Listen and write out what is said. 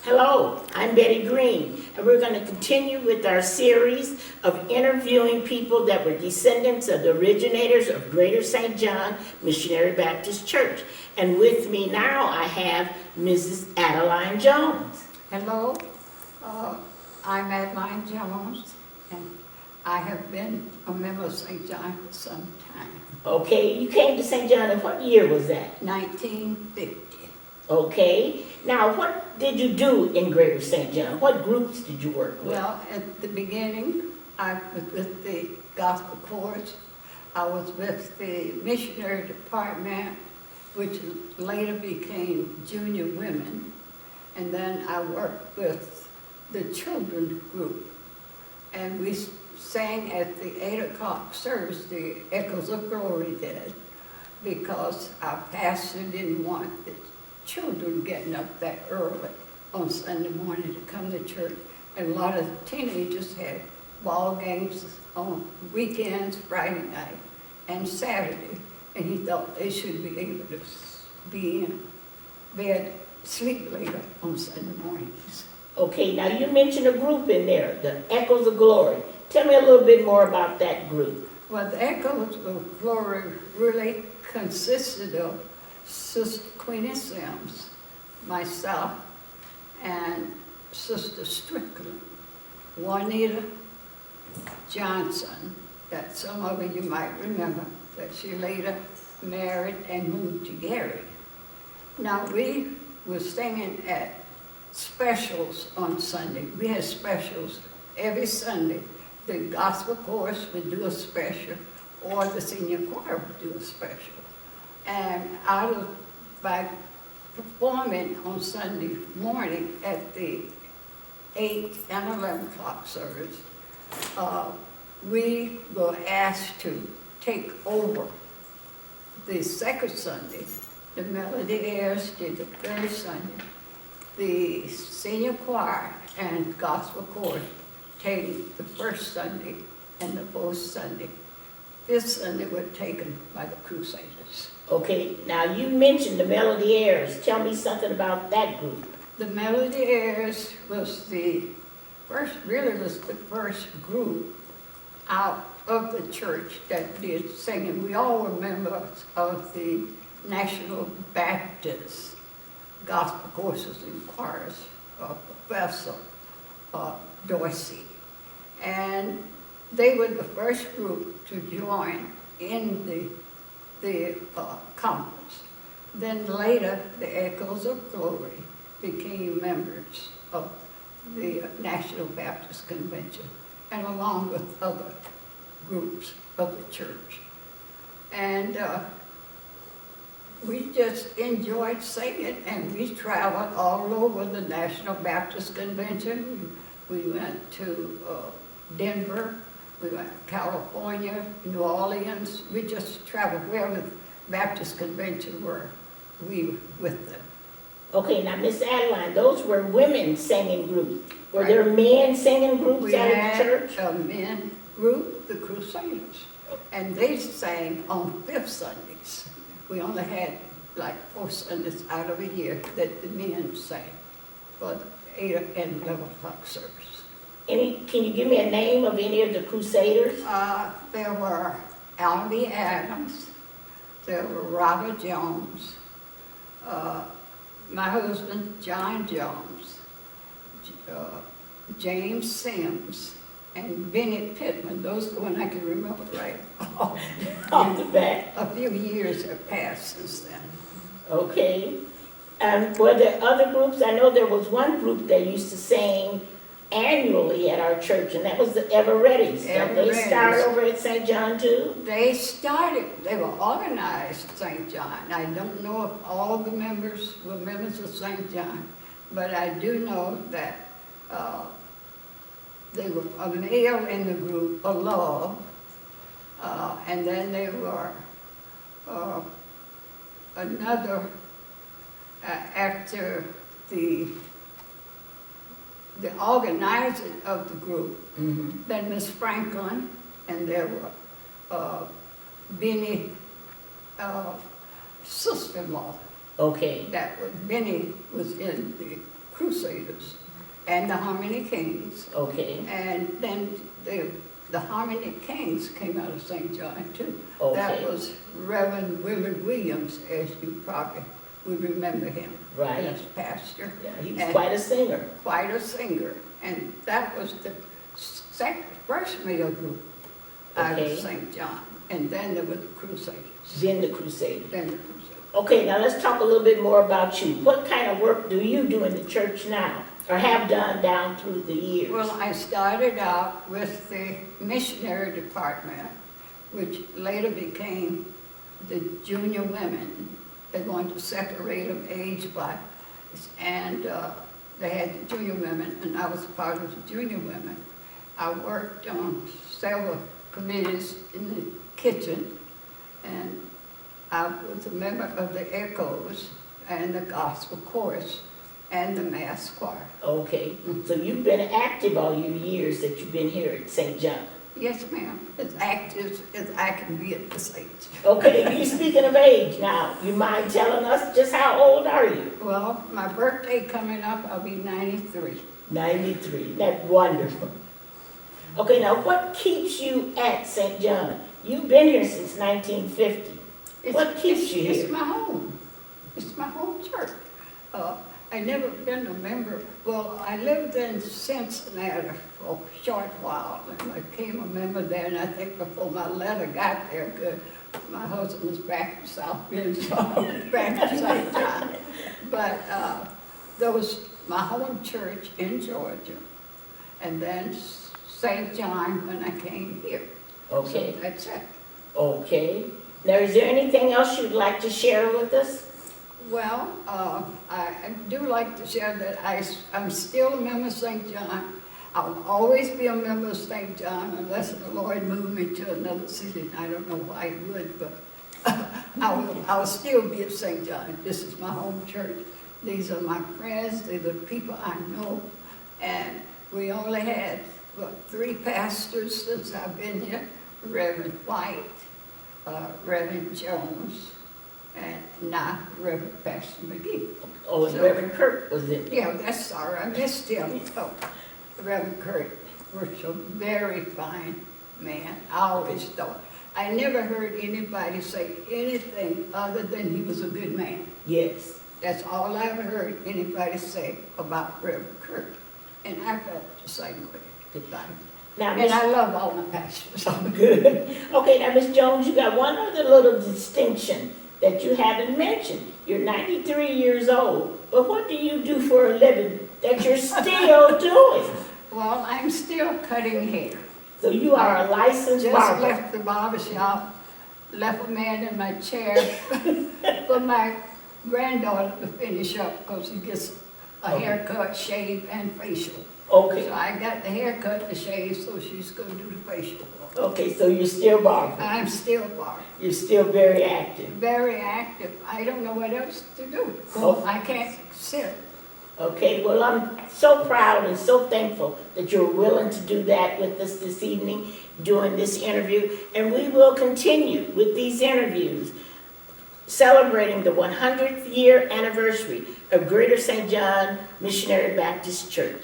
Hello, I'm Betty Green, and we're going to continue with our series of interviewing people that were descendants of the originators of Greater St. John Missionary Baptist Church. And with me now I have Mrs. Adeline Jones. Hello, I'm Adeline Jones, and I have been a member of St. John for some time. Okay, you came to St. John in what year was that? 1950. Okay, now what did you do in Greater St. John? What groups did you work with? Well, at the beginning, I was with the Gospel Chorus. I was with the Missionary Department, which later became Junior Women. And then I worked with the children's group. And we sang at the 8 o'clock service, the Echoes of Glory did, because our pastor didn't want the children getting up that early on Sunday morning to come to church. And a lot of teenagers had ball games on weekends, Friday night, and Saturday. And he thought they should be able to be in bed, sleep later on Sunday mornings. Okay, now you mentioned a group in there, the Echoes of Glory. Tell me a little bit more about that group. Well, the Echoes of Glory really consisted of Sister Queenie Sims, myself, and Sister Strickland, Juanita Johnson, that some of you might remember, that she later married and moved to Gary. Now, we were singing at specials on Sunday. We had specials every Sunday. The gospel chorus would do a special, or the senior choir would do a special. And by performing on Sunday morning at the 8 and 11 o'clock service, we were asked to take over the second Sunday. The Melody Heirs did the third Sunday. The senior choir and gospel chorus taking the first Sunday and the fourth Sunday. Fifth Sunday were taken by the Crusaders. Okay, now you mentioned the Melody Heirs. Tell me something about that group. The Melody Heirs was the first group out of the church that did singing. We all were members of the National Baptist Gospel Choruses and Choirs of Professor Dorsey. And they were the first group to join in the conference. Then later, the Echoes of Glory became members of the National Baptist Convention, and along with other groups of the church. And we just enjoyed singing, and we traveled all over the National Baptist Convention. We went to Denver, we went to California, New Orleans. We just traveled wherever the Baptist Convention were, we were with them. Okay, now Miss Adeline, those were women singing groups. Were Right. there men singing groups We out of the had church? a men group, the Crusaders, and they sang on fifth Sundays. We only had like 4 Sundays out of a year that the men sang for the 8 and 11 o'clock service. Can you give me a name of any of the Crusaders? There were Albie Adams, there were Robert Jones, my husband John Jones, James Sims, and Benny Pittman. Those are the ones I can remember right Off the bat. A few years have passed since then. Okay. Were there other groups? I know there was one group that used to sing annually at our church, and that was the Everettis. Don't they start over at St. John too? They were organized at St. John. I don't know if all the members were members of St. John, but I do know that they were a male in the group, a love, and then they were another after the organizer of the group, then Miss Franklin, and there were Benny sister-in-law. Okay. That was, Benny was in the Crusaders and the Harmony Kings. Okay, And then the Harmony Kings came out of St. John too. Okay. That was Reverend Willard Williams, as you probably would remember him. Right. As pastor. yeah, he was And quite a singer. quite a singer. And that was the first male group out Okay. of St. John. And then there were the Crusaders. Then the Crusaders. Then the Crusaders. Okay, now let's talk a little bit more about you. What kind of work do you do in the church now, or have done down through the years? Well, I started out with the missionary department, which later became the junior women. They wanted to separate them age-wise, and they had the junior women, and I was part of the junior women. I worked on several committees in the kitchen, and I was a member of the Echoes and the Gospel Chorus and the Mass Choir. Okay, so you've been active all your years that you've been here at St. John. Yes, ma'am, as active as I can be at this age. Okay, you speaking of age now, you mind telling us just how old are you? Well, my birthday coming up, I'll be 93. 93, that's wonderful. Okay, now what keeps you at St. John? You've been here since 1950. What keeps you It's here? my home. It's my home church. I never been a member. Well, I lived in Cincinnati for a short while, and I became a member there, and I think before my letter got there, good, my husband was back in South Bend, so I was back to St. John. But there was my home church in Georgia, and then St. John when I came here. Okay, So that's it. okay. Now, is there anything else you'd like to share with us? Well, I do like to share that I'm still a member of St. John. I'll always be a member of St. John unless the Lord moved me to another city. I don't know why He would, but I'll still be at St. John. This is my home church. These are my friends. These are the people I know. And we only had, 3 pastors since I've been here. Reverend White, Reverend Jones, and now Reverend Pastor McGee. Oh, and Reverend Kirk was in there. Yeah, that's sorry, I missed him. Oh, Reverend Kurt was a very fine man. I always thought. I never heard anybody say anything other than he was a good man. Yes. That's all I ever heard anybody say about Reverend Kurt. And I felt the same way. Goodbye. Now, And Miss, I love all the pastors. good. Okay, now, Miss Jones, you got one other little distinction that you haven't mentioned. You're 93 years old, but what do you do for a living that you're still doing? Well, I'm still cutting hair. So you are a licensed Just barber. left the barber shop, left a man in my chair for my granddaughter to finish up because he gets a haircut, shave, and facial. Okay, So I got the haircut, the shave, so she's going to do the facial. okay, so you're still barbering. I'm still barber. You're still very active. Very active. I don't know what else to do. Oh. I can't sit. Okay, well, I'm so proud and so thankful that you're willing to do that with us this evening during this interview. And we will continue with these interviews celebrating the 100th year anniversary of Greater St. John Missionary Baptist Church.